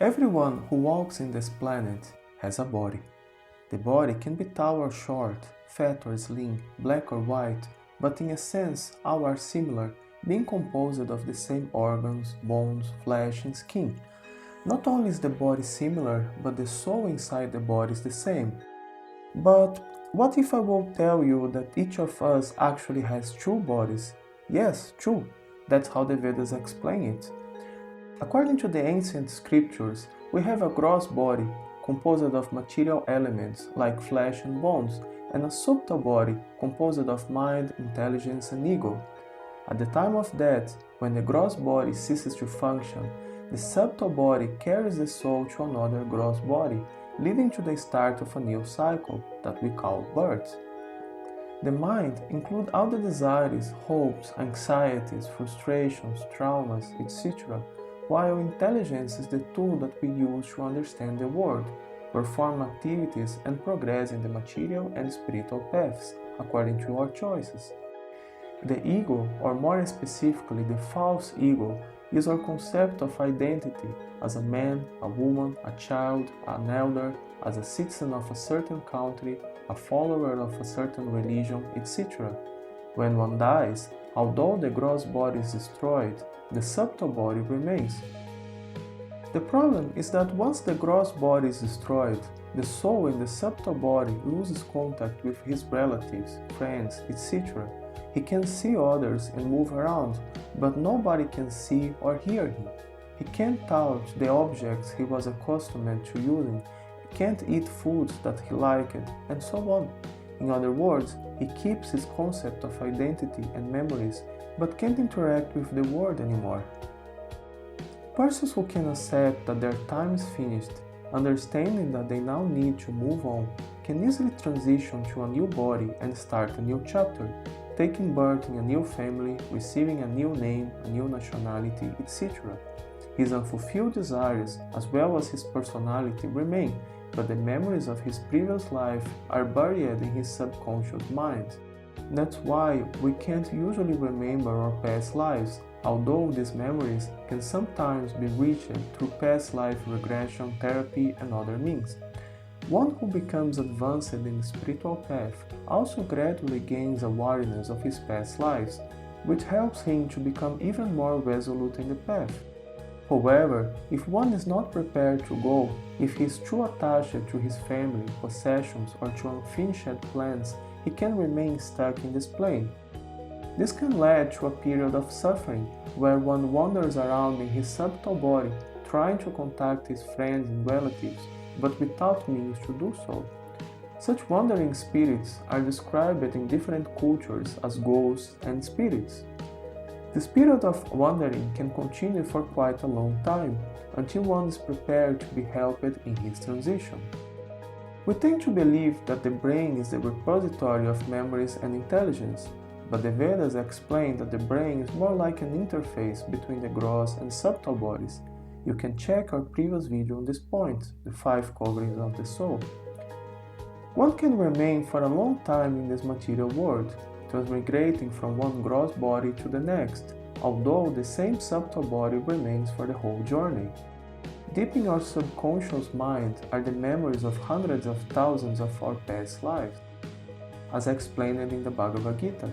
Everyone who walks in this planet has a body. The body can be tall or short, fat or slim, black or white, but in a sense all are similar, being composed of the same organs, bones, flesh and skin. Not only is the body similar, but the soul inside the body is the same. But what if I will tell you that each of us actually has two bodies? Yes, two. That's how the Vedas explain it. According to the ancient scriptures, we have a gross body composed of material elements like flesh and bones, and a subtle body composed of mind, intelligence, and ego. At the time of death, when the gross body ceases to function, the subtle body carries the soul to another gross body, leading to the start of a new cycle that we call birth. The mind includes all the desires, hopes, anxieties, frustrations, traumas, etc., while intelligence is the tool that we use to understand the world, perform activities, and progress in the material and spiritual paths, according to our choices. The ego, or more specifically the false ego, is our concept of identity as a man, a woman, a child, an elder, as a citizen of a certain country, a follower of a certain religion, etc. When one dies, although the gross body is destroyed, the subtle body remains. The problem is that once the gross body is destroyed, the soul in the subtle body loses contact with his relatives, friends, etc. He can see others and move around, but nobody can see or hear him. He can't touch the objects he was accustomed to using, can't eat foods that he liked, and so on. In other words, he keeps his concept of identity and memories, but can't interact with the world anymore. Persons who can accept that their time is finished, understanding that they now need to move on, can easily transition to a new body and start a new chapter, taking birth in a new family, receiving a new name, a new nationality, etc. His unfulfilled desires, as well as his personality, remain, but the memories of his previous life are buried in his subconscious mind. That's why we can't usually remember our past lives, although these memories can sometimes be reached through past life regression therapy and other means. One who becomes advanced in the spiritual path also gradually gains awareness of his past lives, which helps him to become even more resolute in the path. However, if one is not prepared to go, if he is too attached to his family, possessions, or to unfinished plans, he can remain stuck in this plane. This can lead to a period of suffering, where one wanders around in his subtle body, trying to contact his friends and relatives, but without means to do so. Such wandering spirits are described in different cultures as ghosts and spirits. This period of wandering can continue for quite a long time, until one is prepared to be helped in his transition. We tend to believe that the brain is the repository of memories and intelligence, but the Vedas explain that the brain is more like an interface between the gross and subtle bodies. You can check our previous video on this point, the 5 coverings of the soul. One can remain for a long time in this material world, transmigrating from one gross body to the next, although the same subtle body remains for the whole journey. Deep in our subconscious mind are the memories of hundreds of thousands of our past lives, as explained in the Bhagavad Gita.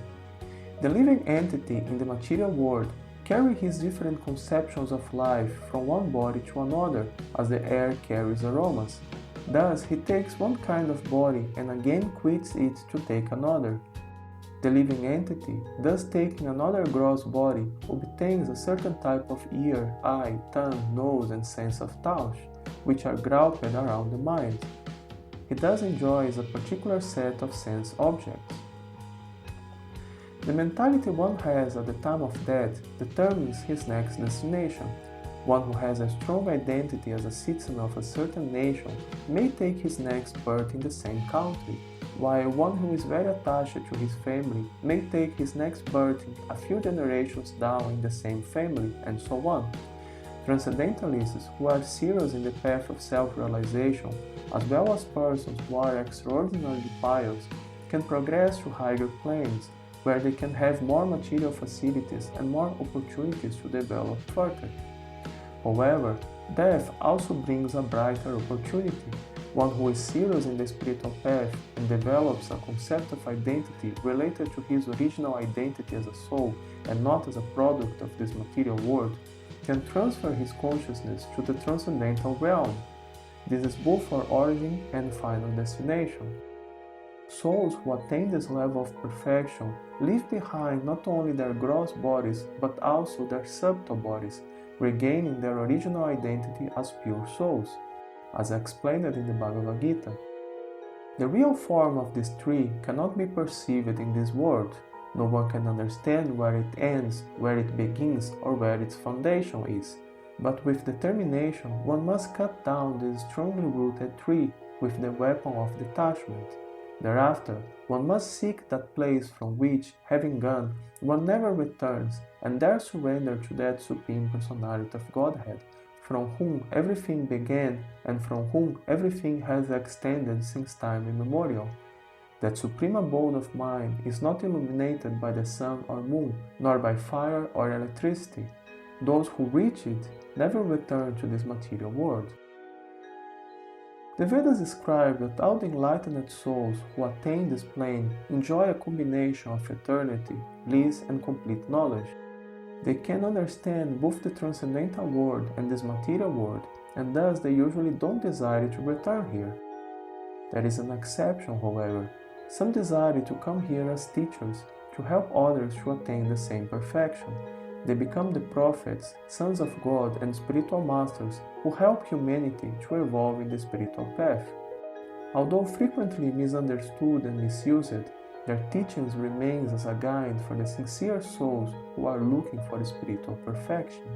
The living entity in the material world carries his different conceptions of life from one body to another, as the air carries aromas. Thus, he takes one kind of body and again quits it to take another. The living entity, thus taking another gross body, obtains a certain type of ear, eye, tongue, nose, and sense of touch, which are grouped around the mind. He thus enjoys a particular set of sense objects. The mentality one has at the time of death determines his next destination. One who has a strong identity as a citizen of a certain nation may take his next birth in the same country, while one who is very attached to his family may take his next birth a few generations down in the same family, and so on. Transcendentalists who are serious in the path of self-realization, as well as persons who are extraordinarily pious, can progress to higher planes, where they can have more material facilities and more opportunities to develop further. However, death also brings a brighter opportunity. One who is serious in the spiritual path and develops a concept of identity related to his original identity as a soul and not as a product of this material world, can transfer his consciousness to the transcendental realm. This is both for origin and final destination. Souls who attain this level of perfection leave behind not only their gross bodies but also their subtle bodies, regaining their original identity as pure souls, as explained in the Bhagavad Gita. The real form of this tree cannot be perceived in this world. No one can understand where it ends, where it begins, or where its foundation is. But with determination, one must cut down this strongly rooted tree with the weapon of detachment. Thereafter, one must seek that place from which, having gone, one never returns, and there surrender to that Supreme Personality of Godhead, from whom everything began and from whom everything has extended since time immemorial. That supreme abode of mind is not illuminated by the sun or moon, nor by fire or electricity. Those who reach it never return to this material world. The Vedas describe that all the enlightened souls who attain this plane enjoy a combination of eternity, bliss, and complete knowledge. They can understand both the transcendental world and this material world, and thus they usually don't desire to return here. There is an exception, however. Some desire to come here as teachers, to help others to attain the same perfection. They become the prophets, sons of God, and spiritual masters who help humanity to evolve in the spiritual path. Although frequently misunderstood and misused, their teachings remain as a guide for the sincere souls who are looking for spiritual perfection.